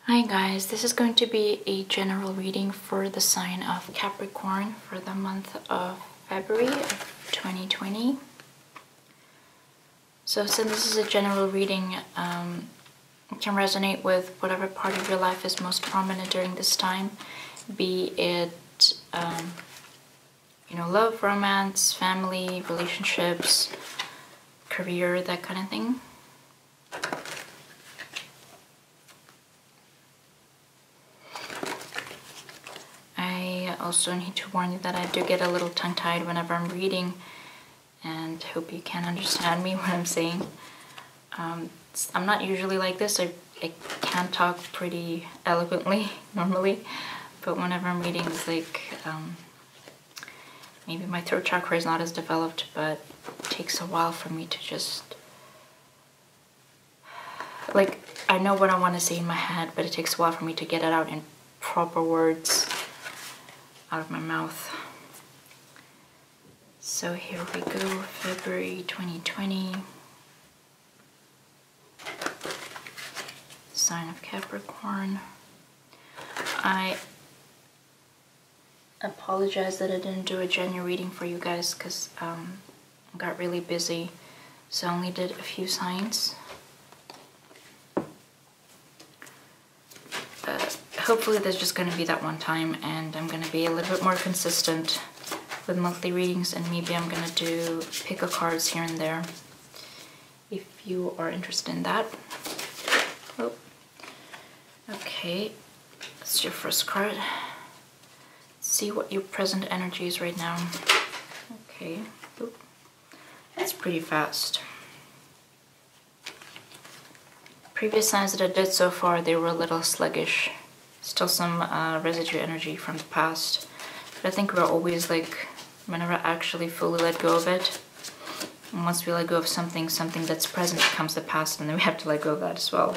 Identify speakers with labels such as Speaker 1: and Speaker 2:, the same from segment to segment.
Speaker 1: Hi guys, this is going to be a general reading for the sign of Capricorn for the month of February of 2020. So since this is a general reading, it can resonate with whatever part of your life is most prominent during this time, be it love, romance, family, relationships, career, that kind of thing. I also need to warn you that I do get a little tongue-tied whenever I'm reading, and hope you can understand me what I'm saying. I'm not usually like this. I can talk pretty eloquently normally, but whenever I'm reading, it's like maybe my throat chakra is not as developed, but it takes a while for me to just, like, I know what I want to say in my head, but it takes a while for me to get it out in proper words out of my mouth. So here we go, February 2020. Sign of Capricorn. I apologize that I didn't do a genuine reading for you guys because I got really busy, so I only did a few signs. Hopefully there's just going to be that one time, and I'm going to be a little bit more consistent with monthly readings, and maybe I'm going to do pick-a cards here and there if you are interested in that. Oh. Okay, that's your first card. Let's see what your present energy is right now. Okay, oop. That's pretty fast. Previous signs that I did so far, they were a little sluggish. Still some residue energy from the past. But I think we're always like, whenever I actually fully let go of it, and once we let go of something that's present becomes the past, and then we have to let go of that as well.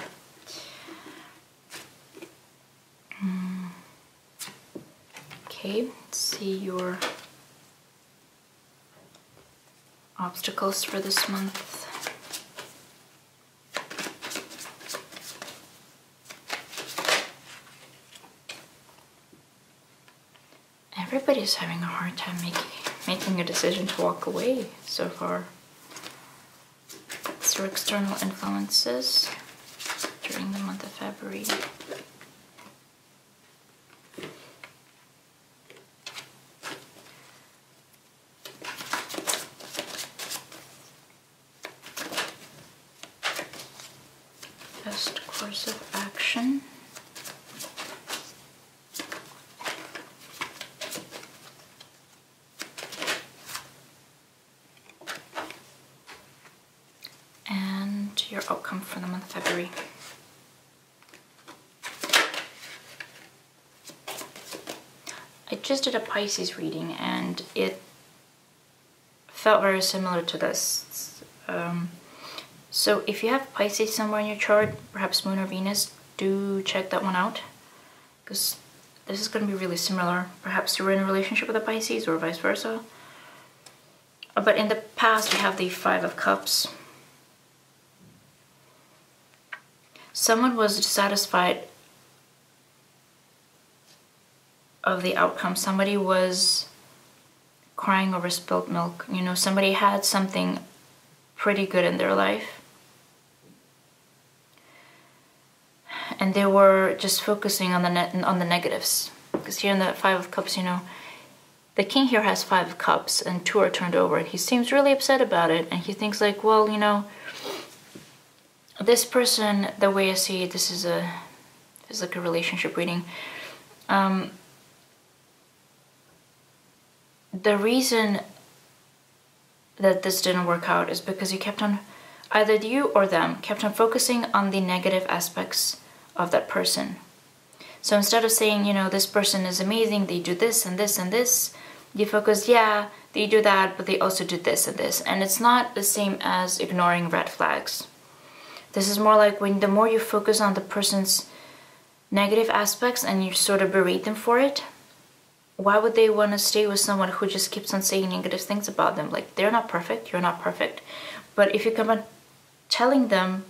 Speaker 1: Okay, let's see your obstacles for this month. Everybody's having a hard time making a decision to walk away so far. It's your external influences during the month of February. Best course of action. Your outcome for the month of February. I just did a Pisces reading and it felt very similar to this. So if you have Pisces somewhere in your chart, perhaps Moon or Venus, do check that one out, because this is going to be really similar. Perhaps you were in a relationship with a Pisces or vice versa. But in the past you have the Five of Cups. Someone was dissatisfied of the outcome. Somebody was crying over spilt milk. You know, somebody had something pretty good in their life, and they were just focusing on the negatives. Because here in the Five of Cups, you know, the king here has Five of Cups and two are turned over, and he seems really upset about it, and he thinks like, well, you know, this person, the way I see it, this is like a relationship reading. The reason that this didn't work out is because you kept on, either you or them, kept on focusing on the negative aspects of that person. So instead of saying, you know, this person is amazing, they do this and this and this, you focus, yeah, they do that, but they also do this and this. And it's not the same as ignoring red flags. This is more like when the more you focus on the person's negative aspects and you sort of berate them for it, why would they want to stay with someone who just keeps on saying negative things about them? Like, they're not perfect, you're not perfect. But if you come on telling them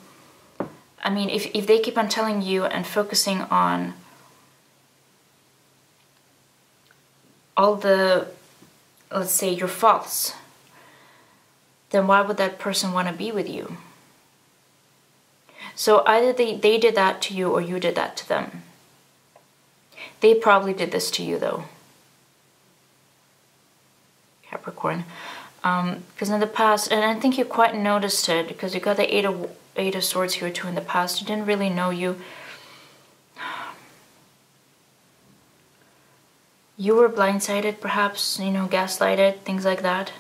Speaker 1: I mean, if they keep on telling you and focusing on all the, let's say, your faults, then why would that person want to be with you? So either they did that to you or you did that to them. They probably did this to you though, Capricorn. Because in the past, and I think you quite noticed it, because you got the Eight of Swords here too in the past. You didn't really know you. You were blindsided, perhaps, you know, gaslighted, things like that.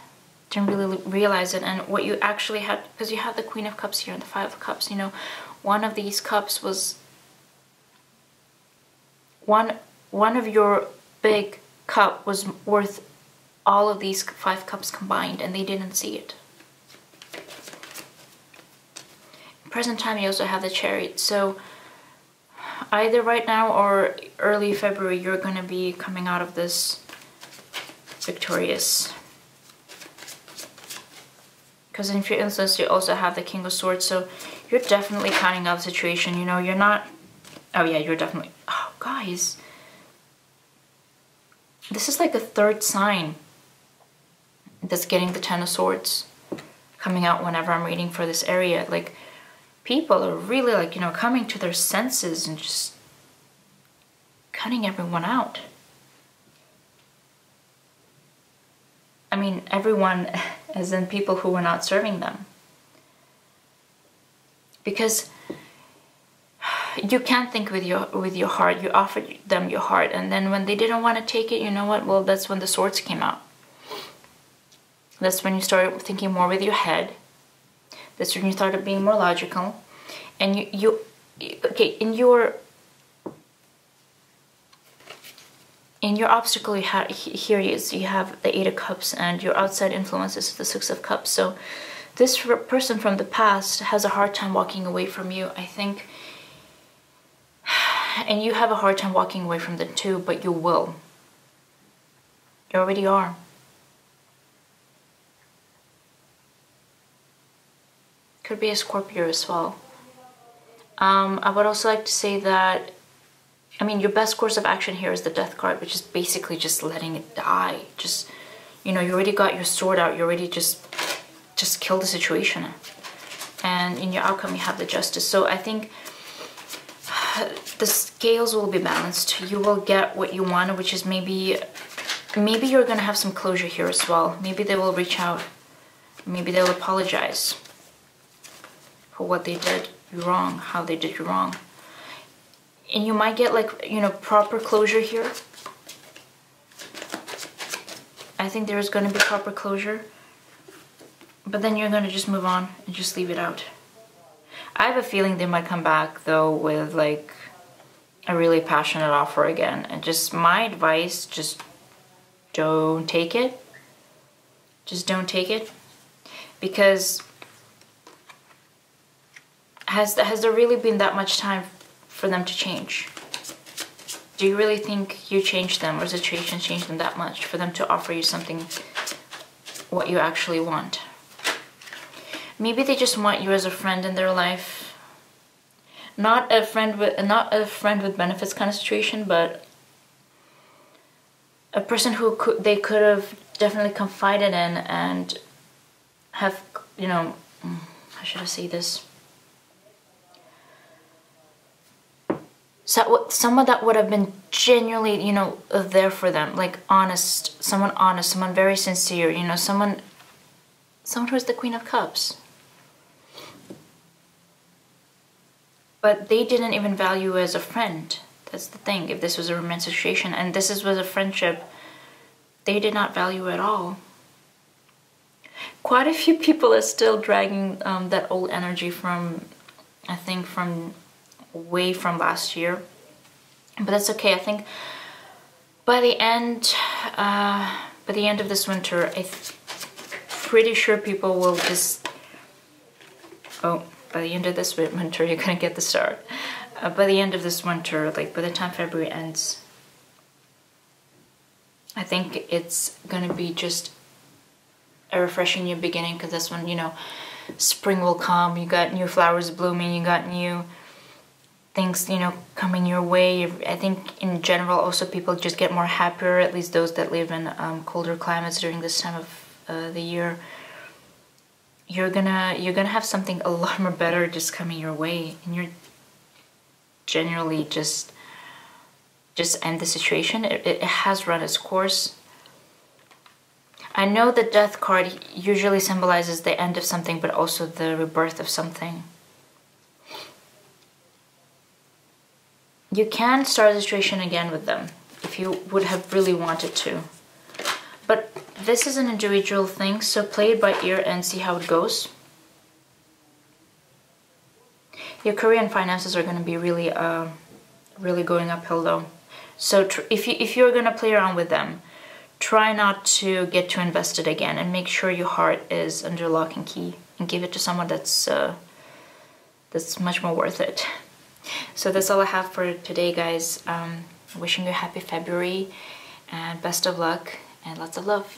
Speaker 1: Didn't really realize it. And what you actually had, because you have the Queen of Cups here and the Five of Cups, you know, one of these cups was one of your big cup was worth all of these 5 cups combined, and they didn't see it. In present time, you also have the Chariot. So either right now or early February, you're going to be coming out of this victorious. Because in your instance, you also have the King of Swords, so you're definitely counting out the situation. You know, you're not... Oh yeah, you're definitely... Oh, guys. This is like a third sign that's getting the Ten of Swords coming out whenever I'm reading for this area. Like, people are really, like, you know, coming to their senses and just cutting everyone out. I mean, everyone, as in people who were not serving them. Because you can't think with your heart. You offered them your heart, and then when they didn't want to take it, you know what? Well, that's when the swords came out. That's when you started thinking more with your head. That's when you started being more logical. And you okay, in your obstacle you have here is you have the Eight of Cups, and your outside influence is the Six of Cups. So this person from the past has a hard time walking away from you, I think. And you have a hard time walking away from them too, but you will. You already are. Could be a Scorpio as well. I would also like to say that, I mean, your best course of action here is the Death card, which is basically just letting it die. Just, you know, you already got your sword out. You already just kill the situation. And in your outcome, you have the Justice. So I think the scales will be balanced. You will get what you want, which is maybe you're going to have some closure here as well. Maybe they will reach out. Maybe they'll apologize for what they did you wrong, how they did you wrong. And you might get, like, you know, proper closure here. I think there is going to be proper closure. But then you're going to just move on and just leave it out. I have a feeling they might come back, though, with, like, a really passionate offer again. And just my advice, just don't take it. Just don't take it. Because has there really been that much time for them to change? Do you really think you changed them, or the situation changed them that much for them to offer you something, what you actually want? Maybe they just want you as a friend in their life. Not a friend with benefits kind of situation, but a person who they could have definitely confided in and have, you know, how should I say this? So someone that would have been genuinely, you know, there for them, like honest, someone very sincere, you know, someone who is the Queen of Cups. But they didn't even value you as a friend. That's the thing. If this was a romantic situation and was a friendship, they did not value at all. Quite a few people are still dragging that old energy from, I think, from way from last year. But that's okay. I think by the end of this winter, I'm pretty sure people will just... Oh, by the end of this winter, you're gonna get the start. By the end of this winter, like by the time February ends, I think it's gonna be just a refreshing new beginning, because that's when, you know, spring will come, you got new flowers blooming, you got new things, you know, coming your way. I think in general also people just get more happier, at least those that live in colder climates during this time of the year. You're gonna have something a lot more better just coming your way, and you're generally just end the situation. It has run its course. I know the Death card usually symbolizes the end of something, but also the rebirth of something. You can start the situation again with them if you would have really wanted to. But this is an individual thing, so play it by ear and see how it goes. Your career and finances are going to be really going uphill though. So if you're going to play around with them, try not to get too invested again, and make sure your heart is under lock and key, and give it to someone that's much more worth it. So that's all I have for today, guys. Wishing you a happy February and best of luck and lots of love.